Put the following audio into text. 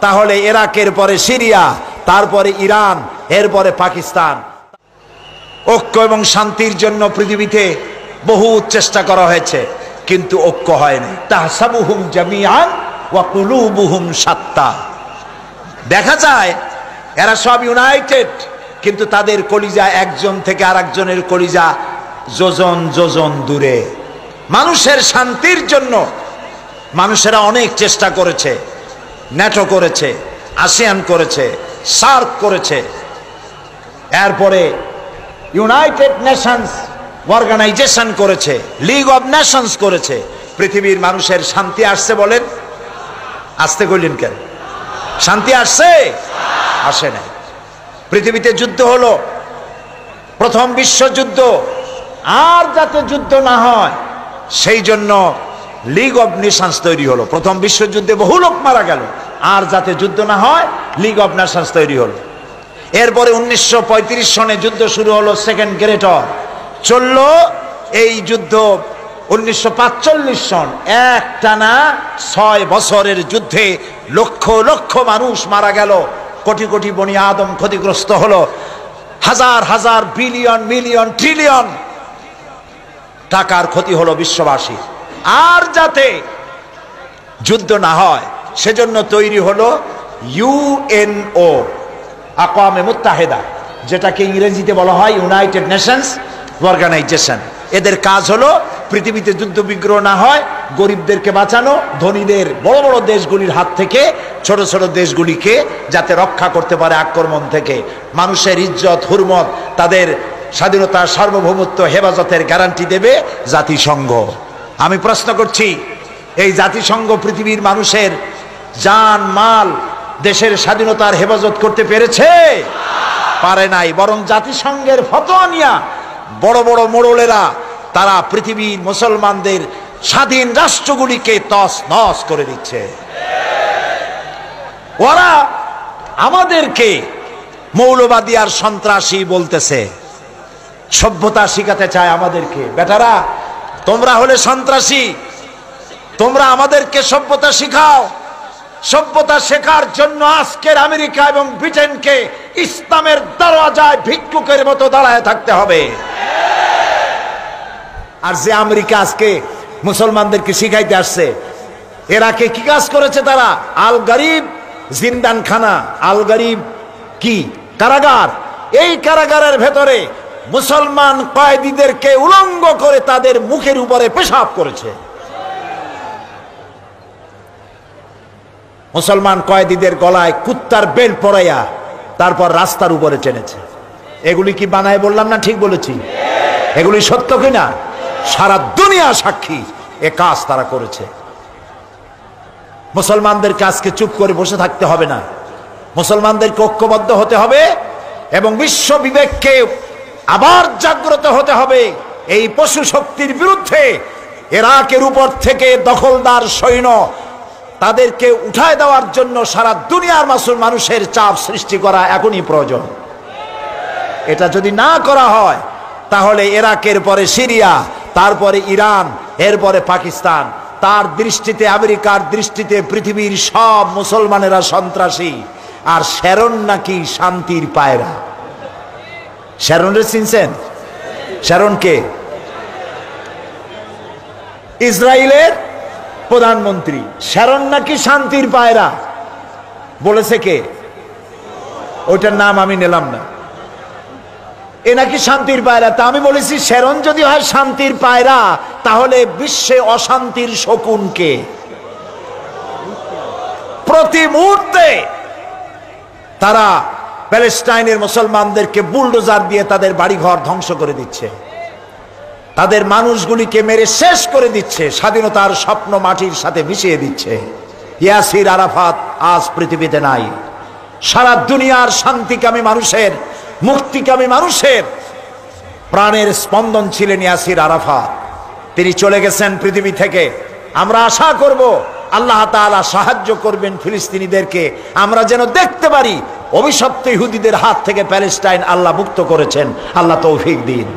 তাহলে ইরাকের পরে সিরিয়া, তারপরে ইরান, এরপরে পাকিস্তান। ঐক্য এবং শান্তির জন্য পৃথিবীতে বহু চেষ্টা করা হয়েছে, কিন্তু ঐক্য হয়নি। তাহসাবুহুম জামিআন ওয়া কুলুবুহুম শাত্তা। দেখা যায় এরা সব ইউনাইটেড, কিন্তু তাদের কলিজা একজন থেকে আরেকজনের কলিজা যোজন যোজন দূরে। মানুষের শান্তির জন্য মানুষেরা অনেক চেষ্টা করেছে, ন্যাটো করেছে, আসিয়ান করেছে, সার্ক করেছে, এরপরে ইউনাইটেড নেশনস অর্গানাইজেশন করেছে, লিগ অব নেশনস করেছে। পৃথিবীর মানুষের শান্তি আসছে বলেন? আসতে কইলেন কেন? শান্তি আসছে? আসে নাই। পৃথিবীতে যুদ্ধ হলো, প্রথম বিশ্বযুদ্ধ, আর যাতে যুদ্ধ না হয় সেই জন্য লিগ অব নেশনস তৈরি হলো। প্রথম বিশ্বযুদ্ধে বহু লোক মারা গেল, আর যাতে যুদ্ধ না হয় লিগ অব নেশনস তৈরি হলো। এরপরে 1935 সনে যুদ্ধ শুরু হলো, সেকেন্ড গ্রেট ওয়ার চলল। এই যুদ্ধ 1945 সন, একটানা 6 বছরের যুদ্ধে লক্ষ লক্ষ মানুষ মারা গেল, কোটি কোটি বনি আদম ক্ষতিগ্রস্ত হলো, হাজার হাজার বিলিয়ন মিলিয়ন ট্রিলিয়ন টাকার ক্ষতি হলো বিশ্ববাসী। আর যাতে যুদ্ধ না হয় সেজন্য তৈরি হলো ইউএনও, আকওয়ামে মুত্তাহিদা, যেটাকে ইংরেজিতে বলা হয় ইউনাইটেড নেশনস অর্গানাইজেশন। এদের কাজ হলো পৃথিবীতে যুদ্ধ বিগ্রহ না হয়, গরিবদেরকে বাঁচানো, ধনীদের বড় বড় দেশগুলির হাত থেকে ছোট ছোট দেশগুলিকে যাতে রক্ষা করতে পারে আক্রমণ থেকে। মানুষের ইজ্জত হুরমত, তাদের স্বাধীনতা সার্বভৌমত্ব হেফাজতের গ্যারান্টি দেবে জাতিসংঘ। আমি প্রশ্ন করছি, এই জাতিসংঘ পৃথিবীর মানুষের জান মাল, দেশের স্বাধীনতার হেফাজত করতে পেরেছে? পারে নাই। বরং জাতিসংঘের ফতোয়া নিয়া বড় বড় মোড়লেরা তারা পৃথিবীর মুসলমানদের স্বাধীন রাষ্ট্রগুলিকে তস নস করে দিচ্ছে। ওরা আমাদেরকে মৌলবাদী আর সন্ত্রাসী বলতেছে, সভ্যতা শিখাতে চায় আমাদেরকে। বেটারা, তোমরা হলে সন্ত্রাসী, তোমরা আমাদেরকে সভ্যতা শিখাও। সভ্যতা শেখার জন্য আজকের আমেরিকা এবং ব্রিটেনকে ইসলামের দরওয়াজায় ভিক্ষুকের মতো দাঁড়ায় থাকতে হবে। আর যে আমেরিকা আজকে মুসলমানদেরকে শিখাইতে আসছে, এরাকে কি কাজ করেছে তারা? আল গরিব জিন্দানখানা, আল গরিব কি কারাগার, এই কারাগারের ভেতরে মুসলমান কয়েদিদেরকে উলঙ্গ করে তাদের মুখের উপরে পেশাব করেছে। মুসলমান কয়েদিদের গলায় কুত্তার বেল পরাইয়া তারপর রাস্তার উপরে টেনেছে। এগুলি কি বানায় বললাম না? ঠিক বলেছি? এগুলি সত্য কিনা? সারা দুনিয়া সাক্ষী, এ কাজ তারা করেছে। মুসলমানদেরকে আজকে চুপ করে বসে থাকতে হবে না, মুসলমানদেরকে ঐক্যবদ্ধ হতে হবে এবং বিশ্ব বিবেককে আবার জাগ্রত হতে হবে। এই পশু শক্তির বিরুদ্ধে ইরাকের উপর থেকে দখলদার সৈন্য তাদেরকে উঠায় দেওয়ার জন্য সারা দুনিয়ার মানুষের চাপ সৃষ্টি করা এখনই প্রয়োজন। এটা যদি না করা হয় তাহলে ইরাকের পরে সিরিয়া, তারপরে ইরান, এরপরে পাকিস্তান। তার দৃষ্টিতে, আমেরিকার দৃষ্টিতে পৃথিবীর সব মুসলমানেরা সন্ত্রাসী। আর শ্যারন নাকি শান্তির পায়রা। শ্যারনরে চিনছেন? শ্যারনকে ইসরায়েলের প্রধানমন্ত্রী। শ্যারন নাকি শান্তির পায়রা বলেছে কে? ওইটার নাম আমি নিলাম না। এ নাকি শান্তির পায়রা। তা আমি বলেছি, শ্যারন যদি হয় শান্তির পায়রা, তাহলে বিশ্বে অশান্তির শকুন কে? প্রতি মুহূর্তে তারা প্যালেস্টাইনের মুসলমানদেরকে বুলডোজার দিয়ে তাদের বাড়িঘর ধ্বংস করে দিচ্ছে, তাদের মানুষগুলিকে মেরে শেষ করে দিচ্ছে, স্বাধীনতার স্বপ্ন মাটির সাথে মিশিয়ে দিচ্ছে। ইয়াসির আরাফাত আজ পৃথিবীতে নাই। সারা দুনিয়ার শান্তিকামী মানুষের, মুক্তিকামী মানুষের প্রাণের স্পন্দন ছিলেন ইয়াসির আরাফাত। তিনি চলে গেছেন পৃথিবী থেকে। আমরা আশা করব আল্লাহ তাআলা সাহায্য করবেন ফিলিস্তিনিদেরকে, আমরা যেন দেখতে পারি অভিশপ্ত ইহুদিদের হাত থেকে প্যালেস্টাইন আল্লাহ মুক্ত করেছেন। আল্লাহ তৌফিক দিন।